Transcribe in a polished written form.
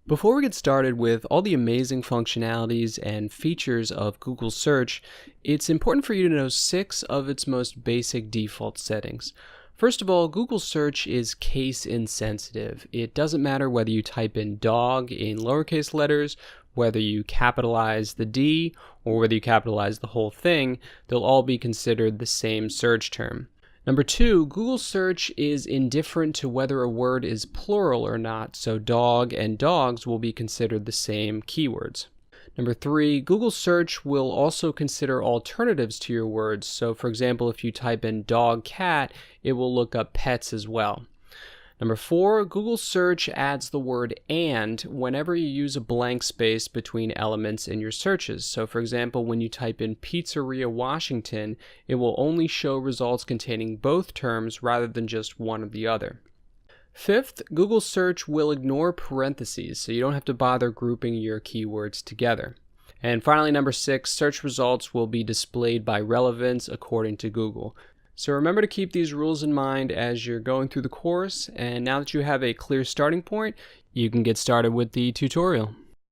Before we get started with all the amazing functionalities and features of Google Search, it's important for you to know 6 of its most basic default settings. First of all, Google Search is case insensitive. It doesn't matter whether you type in dog in lowercase letters, whether you capitalize the D, or whether you capitalize the whole thing, they'll all be considered the same search term. Number 2, Google Search is indifferent to whether a word is plural or not, so dog and dogs will be considered the same keywords. Number 3, Google Search will also consider alternatives to your words, so for example, if you type in dog, cat, it will look up pets as well. Number 4, Google Search adds the word "and" whenever you use a blank space between elements in your searches. So for example, when you type in Pizzeria Washington, it will only show results containing both terms rather than just one or the other. Fifth, Google Search will ignore parentheses, so you don't have to bother grouping your keywords together. And finally, number 6, search results will be displayed by relevance according to Google. So remember to keep these rules in mind as you're going through the course, and now that you have a clear starting point, you can get started with the tutorial.